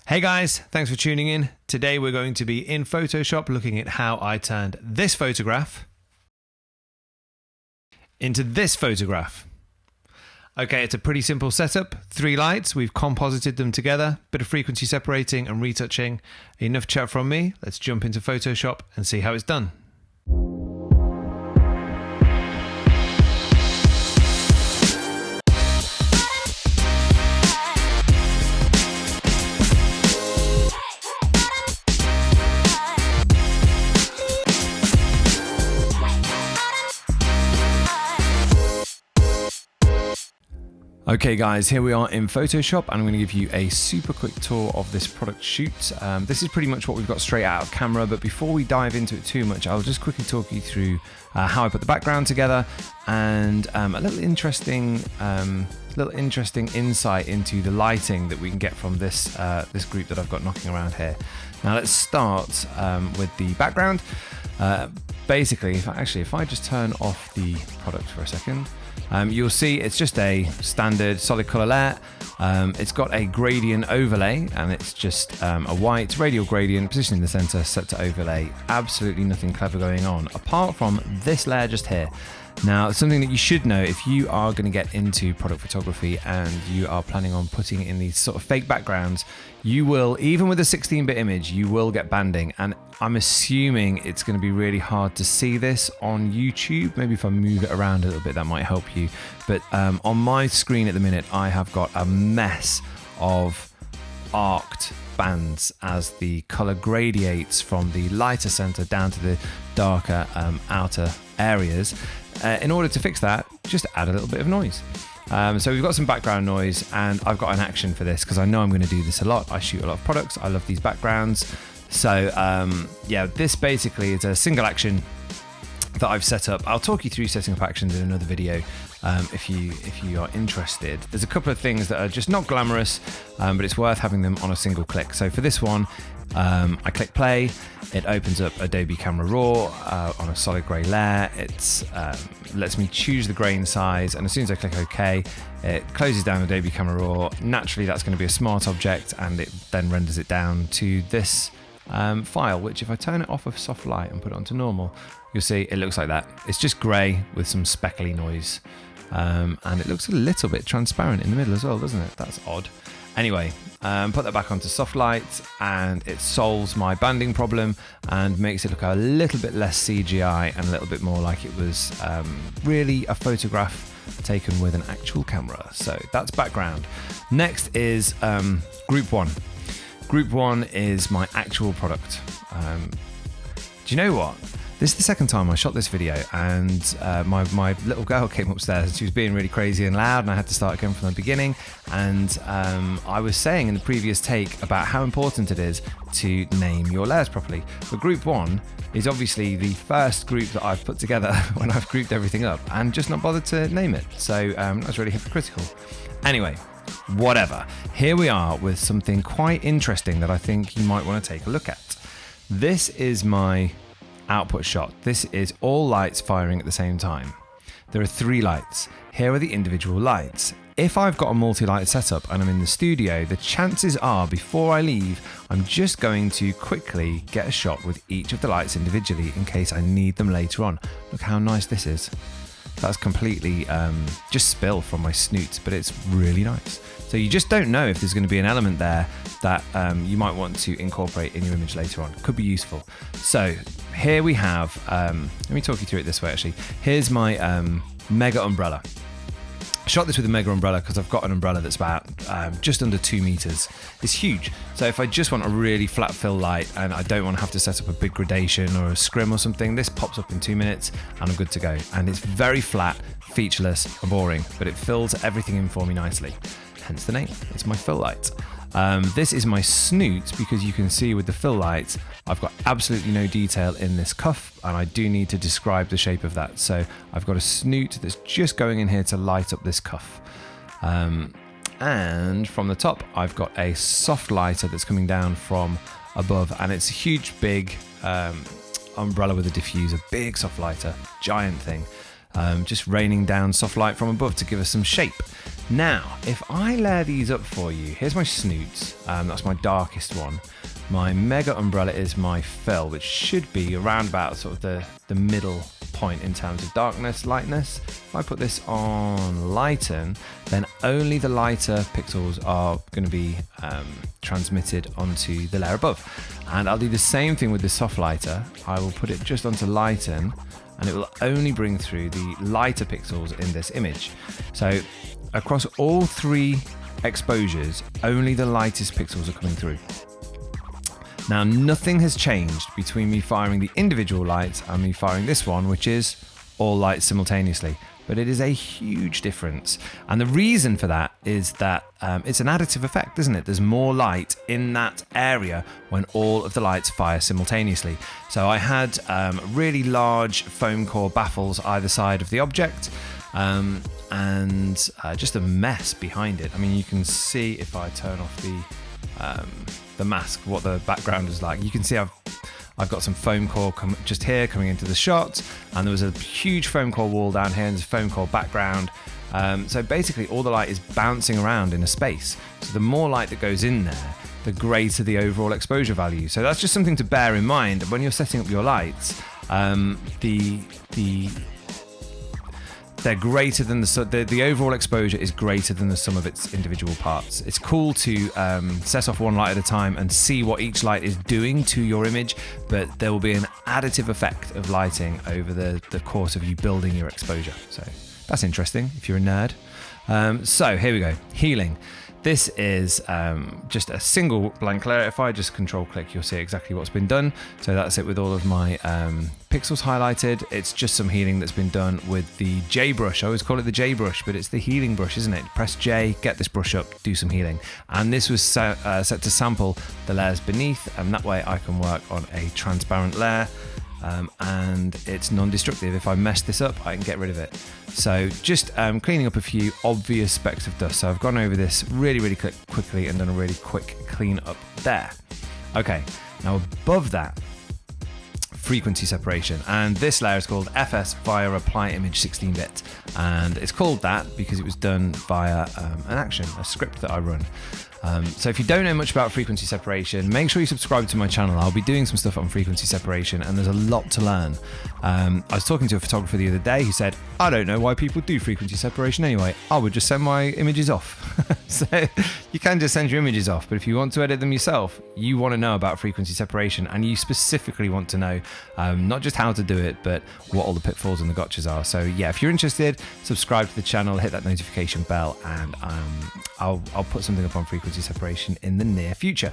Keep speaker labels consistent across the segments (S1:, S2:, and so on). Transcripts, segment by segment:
S1: Hey guys, thanks for tuning in. Today we're going to be in Photoshop looking at how I turned this photograph into this photograph. Okay, it's a pretty simple setup. 3 lights, we've composited them together, bit of frequency separating and retouching. Enough chat from me, let's jump into Photoshop and see how it's done. Okay guys, here we are in Photoshop and I'm going to give you a super quick tour of this product shoot. This is pretty much what we've got straight out of camera, but before we dive into it too much, I'll just quickly talk you through how I put the background together and a little interesting insight into the lighting that we can get from this group that I've got knocking around here. Now let's start with the background. Basically, if I just turn off the product for a second, you'll see it's just a standard solid color layer. It's got a gradient overlay and it's just a white radial gradient positioned in the center, set to overlay. Absolutely nothing clever going on apart from this layer just here. Now, something that you should know if you are going to get into product photography and you are planning on putting in these sort of fake backgrounds, you will, even with a 16-bit image, you will get banding. And I'm assuming it's going to be really hard to see this on YouTube. Maybe if I move it around a little bit, that might help you. But on my screen at the minute, I have got a mess of arced bands as the color gradiates from the lighter center down to the darker outer areas. In order to fix that, just add a little bit of noise. So we've got some background noise and I've got an action for this because I know I'm going to do this a lot. I shoot a lot of products. I love these backgrounds. So yeah, this basically is a single action that I've set up. I'll talk you through setting up actions in another video if you are interested. There's a couple of things that are just not glamorous, but it's worth having them on a single click. So for this one, I click play, it opens up Adobe Camera Raw on a solid grey layer. It lets me choose the grain size, and as soon as I click OK, it closes down Adobe Camera Raw. Naturally, that's going to be a smart object, and it then renders it down to this file, which if I turn it off of soft light and put it onto normal, you'll see it looks like that. It's just grey with some speckly noise, and it looks a little bit transparent in the middle as well, doesn't it? That's odd. Anyway, put that back onto soft light and it solves my banding problem and makes it look a little bit less CGI and a little bit more like it was really a photograph taken with an actual camera. So that's background. Next is group one. Group one is my actual product. Do you know what? This is the second time I shot this video and my little girl came upstairs and she was being really crazy and loud and I had to start again from the beginning. And I was saying in the previous take about how important it is to name your layers properly. But group one is obviously the first group that I've put together when I've grouped everything up and just not bothered to name it. So that's really hypocritical. Anyway, whatever. Here we are with something quite interesting that I think you might want to take a look at. This is my output shot. This is all lights firing at the same time. There are 3 lights. Here are the individual lights. If I've got a multi-light setup and I'm in the studio, the chances are before I leave, I'm just going to quickly get a shot with each of the lights individually in case I need them later on. Look how nice this is. That's completely just spill from my snoot, but it's really nice. So you just don't know if there's going to be an element there that you might want to incorporate in your image later on. Could be useful. So here we have, let me talk you through it this way actually. Here's my mega umbrella. I shot this with a mega umbrella because I've got an umbrella that's about just under 2 meters. It's huge. So if I just want a really flat fill light and I don't want to have to set up a big gradation or a scrim or something, this pops up in 2 minutes and I'm good to go. And it's very flat, featureless, and boring, but it fills everything in for me nicely. Hence the name. It's my fill light. This is my snoot because you can see with the fill light, I've got absolutely no detail in this cuff and I do need to describe the shape of that. So I've got a snoot that's just going in here to light up this cuff. And from the top, I've got a soft lighter that's coming down from above and it's a huge, big umbrella with a diffuser, big soft lighter, giant thing. Just raining down soft light from above to give us some shape. Now, if I layer these up for you, here's my snoots. That's my darkest one. My mega umbrella is my fill, which should be around about sort of the middle point in terms of darkness, lightness. If I put this on lighten, then only the lighter pixels are going to be transmitted onto the layer above. And I'll do the same thing with the soft lighter. I will put it just onto lighten, and it will only bring through the lighter pixels in this image. So across all 3 exposures, only the lightest pixels are coming through. Now, nothing has changed between me firing the individual lights and me firing this one, which is all lights simultaneously. But it is a huge difference. And the reason for that is that it's an additive effect, isn't it? There's more light in that area when all of the lights fire simultaneously. So I had really large foam core baffles either side of the object. And just a mess behind it. I mean, you can see if I turn off the mask, what the background is like. You can see I've got some foam core just here coming into the shot, and there was a huge foam core wall down here, and there's a foam core background. So basically all the light is bouncing around in a space. So the more light that goes in there, the greater the overall exposure value. So that's just something to bear in mind when you're setting up your lights. They're greater than the overall exposure is greater than the sum of its individual parts. It's cool to set off one light at a time and see what each light is doing to your image, but there will be an additive effect of lighting over the course of you building your exposure. So that's interesting if you're a nerd. So here we go, healing. This is just a single blank layer. If I just control click, you'll see exactly what's been done. So that's it with all of my pixels highlighted. It's just some healing that's been done with the J brush. I always call it the J brush, but it's the healing brush, isn't it? Press J, get this brush up, do some healing. And this was set to sample the layers beneath, and that way I can work on a transparent layer. And it's non-destructive. If I mess this up, I can get rid of it. So just cleaning up a few obvious specks of dust. So I've gone over this really quickly and done a really quick clean up there. Okay, now above that, frequency separation, and this layer is called FS via apply image 16-bit, and it's called that because it was done via an action, a script that I run. So if you don't know much about frequency separation, make sure you subscribe to my channel. I'll be doing some stuff on frequency separation, and there's a lot to learn. I was talking to a photographer the other day who said, I don't know why people do frequency separation anyway. I would just send my images off. So you can just send your images off, but if you want to edit them yourself, you want to know about frequency separation, and you specifically want to know not just how to do it, but what all the pitfalls and the gotchas are. So yeah, if you're interested, subscribe to the channel, hit that notification bell, and I'll put something up on frequency separation in the near future.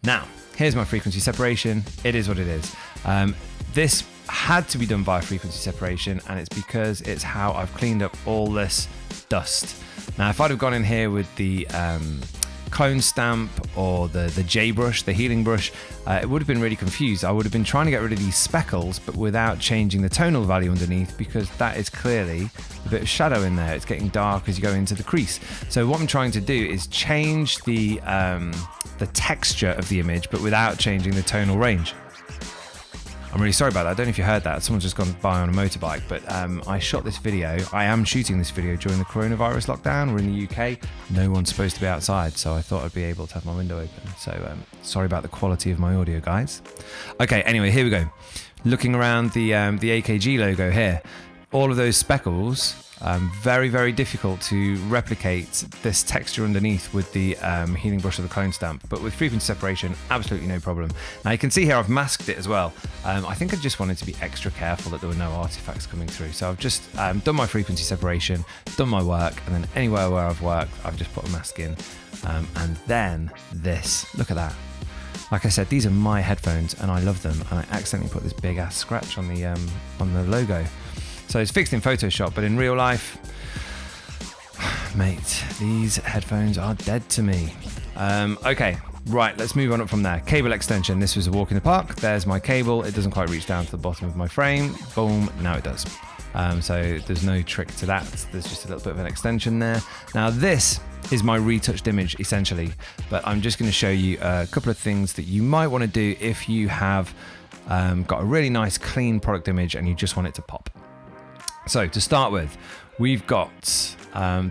S1: Now, here's my frequency separation. It is what it is. This had to be done via frequency separation, and it's because it's how I've cleaned up all this dust. Now, if I'd have gone in here with the clone stamp or the J brush, the healing brush, it would have been really confused. I would have been trying to get rid of these speckles, but without changing the tonal value underneath, because that is clearly a bit of shadow in there. It's getting dark as you go into the crease. So what I'm trying to do is change the texture of the image, but without changing the tonal range. I'm really sorry about that. I don't know if you heard that. Someone's just gone by on a motorbike, but I shot this video. I am shooting this video during the coronavirus lockdown. We're in the UK. No one's supposed to be outside, so I thought I'd be able to have my window open. So sorry about the quality of my audio, guys. Okay, anyway, here we go. Looking around the AKG logo here, all of those speckles, very difficult to replicate this texture underneath with the healing brush or the clone stamp, but with frequency separation, absolutely no problem. Now you can see here I've masked it as well. I think I just wanted to be extra careful that there were no artifacts coming through. So I've just done my frequency separation, done my work, and then anywhere where I've worked, I've just put a mask in. And then this, look at that. Like I said, these are my headphones and I love them, and I accidentally put this big ass scratch on the logo. So it's fixed in Photoshop, but in real life, mate, these headphones are dead to me. Okay, right, let's move on up from there. Cable extension. This was a walk in the park. There's my cable. It doesn't quite reach down to the bottom of my frame. Boom, now it does. So there's no trick to that. There's just a little bit of an extension there. Now this is my retouched image essentially, but I'm just going to show you a couple of things that you might want to do if you have got a really nice clean product image and you just want it to pop. So to start with, we've got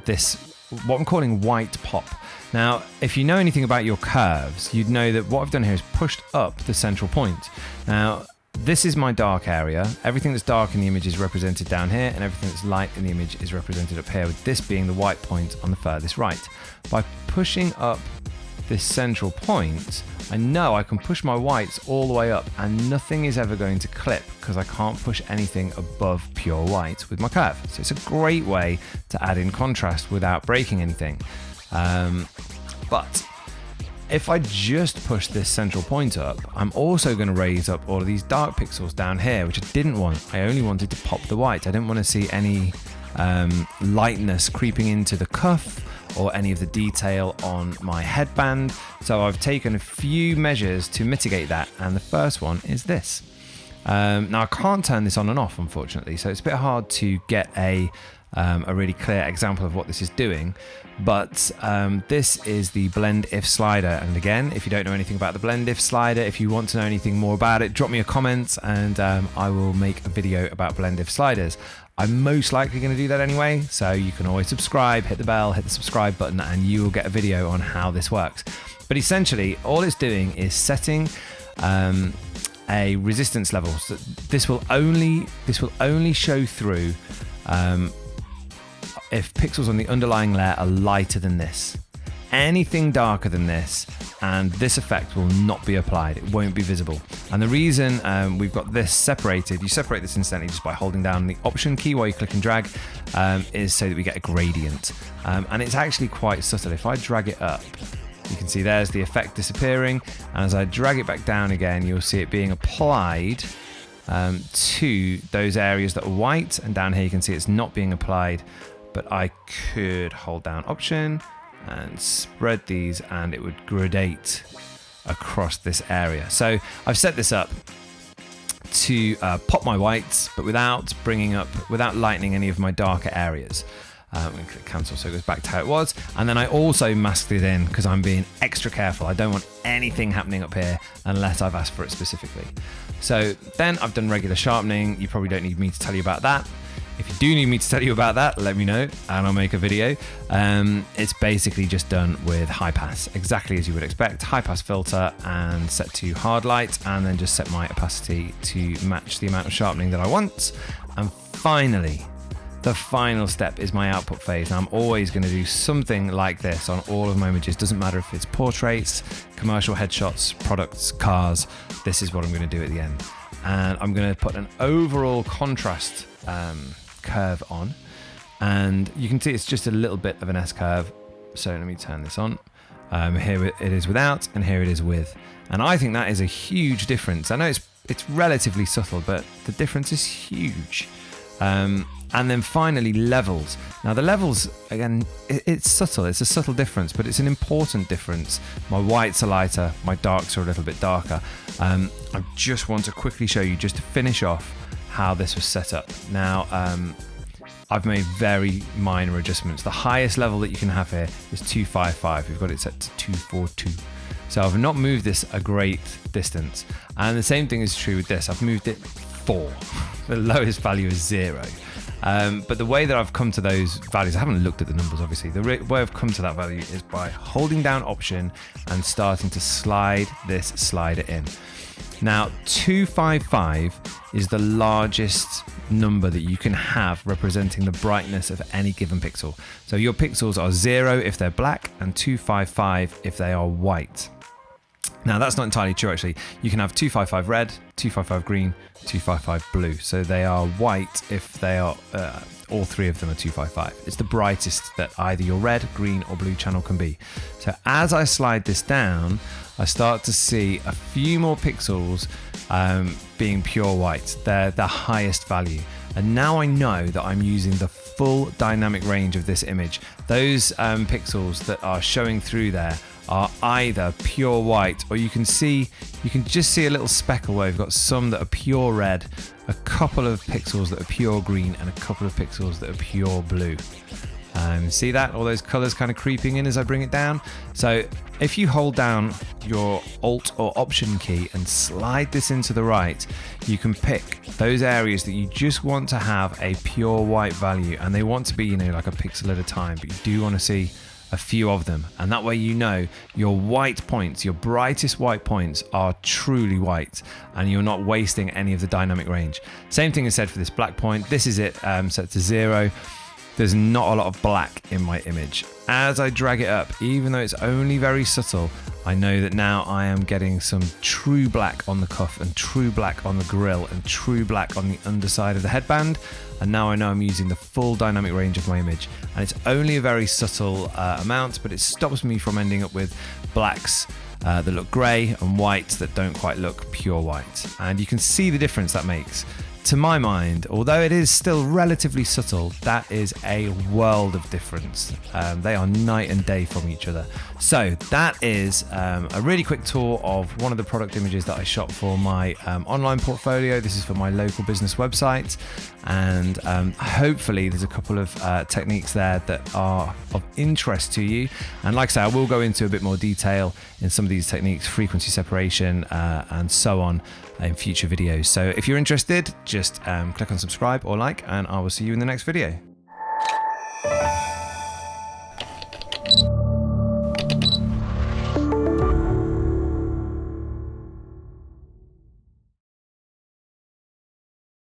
S1: this what I'm calling white pop. Now, if you know anything about your curves, you'd know that what I've done here is pushed up the central point. Now, this is my dark area. Everything that's dark in the image is represented down here, and everything that's light in the image is represented up here, with this being the white point on the furthest right. By pushing up this central point, I know I can push my whites all the way up and nothing is ever going to clip because I can't push anything above pure white with my curve. So it's a great way to add in contrast without breaking anything. But if I just push this central point up, I'm also going to raise up all of these dark pixels down here, which I didn't want. I only wanted to pop the white. I didn't want to see any lightness creeping into the cuff or any of the detail on my headband. So I've taken a few measures to mitigate that, and the first one is this. Now I can't turn this on and off, unfortunately, so it's a bit hard to get a really clear example of what this is doing, but this is the blend if slider. And again, if you don't know anything about the blend if slider, if you want to know anything more about it, drop me a comment and I will make a video about blend if sliders. I'm most likely going to do that anyway, so you can always subscribe, hit the bell, hit the subscribe button, and you will get a video on how this works. But essentially all it's doing is setting a resistance level. So this will only show through if pixels on the underlying layer are lighter than this. Anything darker than this, and this effect will not be applied. It won't be visible. And the reason we've got this separated, you separate this instantly just by holding down the Option key while you click and drag, is so that we get a gradient. And it's actually quite subtle. If I drag it up, you can see there's the effect disappearing. And as I drag it back down again, you'll see it being applied to those areas that are white. And down here you can see it's not being applied, but I could hold down Option and spread these and it would gradate across this area. So I've set this up to pop my whites, but without lightening any of my darker areas. I'm going to click cancel so it goes back to how it was. And then I also masked it in because I'm being extra careful. I don't want anything happening up here unless I've asked for it specifically. So then I've done regular sharpening. You probably don't need me to tell you about that. If you do need me to tell you about that, let me know and I'll make a video. It's basically just done with high pass, exactly as you would expect. High pass filter and set to hard light, and then just set my opacity to match the amount of sharpening that I want. And finally, the final step is my output phase. Now I'm always going to do something like this on all of my images. Doesn't matter if it's portraits, commercial headshots, products, cars. This is what I'm going to do at the end. And I'm going to put an overall contrast curve on, and you can see it's just a little bit of an S curve. So let me turn this on. Here it is without, and here it is with, and I think that is a huge difference. I know it's relatively subtle, but the difference is huge. And then finally levels. Now the levels, again, it's subtle. It's a subtle difference, but it's an important difference. My whites are lighter, my darks are a little bit darker. I just want to quickly show you, just to finish off, how this was set up. Now, I've made very minor adjustments. The highest level that you can have here is 255. We've got it set to 242. So I've not moved this a great distance. And the same thing is true with this. I've moved it 4. The lowest value is 0. But the way that I've come to those values, I haven't looked at the numbers obviously, the way I've come to that value is by holding down Option and starting to slide this slider in. Now 255 is the largest number that you can have representing the brightness of any given pixel. So your pixels are 0 if they're black and 255 if they are white. Now that's not entirely true actually. You can have 255 red, 255 green, 255 blue. So they are white if they are, all three of them are 255. It's the brightest that either your red, green or blue channel can be. So as I slide this down, I start to see a few more pixels being pure white. They're the highest value. And now I know that I'm using the full dynamic range of this image. Those pixels that are showing through there are either pure white, or you can just see a little speckle where we've got some that are pure red, a couple of pixels that are pure green, and a couple of pixels that are pure blue. See that? All those colors kind of creeping in as I bring it down. So if you hold down your Alt or Option key and slide this into the right, you can pick those areas that you just want to have a pure white value, and they want to be, like a pixel at a time, but you do want to see a few of them, and that way your white points, your brightest white points, are truly white and you're not wasting any of the dynamic range. Same thing is said for this black point. This is it set to 0. There's not a lot of black in my image. As I drag it up, even though it's only very subtle, I know that now I am getting some true black on the cuff and true black on the grill and true black on the underside of the headband. And now I know I'm using the full dynamic range of my image. And it's only a very subtle amount, but it stops me from ending up with blacks that look grey and whites that don't quite look pure white. And you can see the difference that makes. To my mind, although it is still relatively subtle, that is a world of difference. They are night and day from each other. So that is a really quick tour of one of the product images that I shot for my online portfolio. This is for my local business website, and hopefully there's a couple of techniques there that are of interest to you. And like I say, I will go into a bit more detail in some of these techniques, frequency separation and so on, in future videos. So if you're interested, just click on subscribe or like, and I will see you in the next video.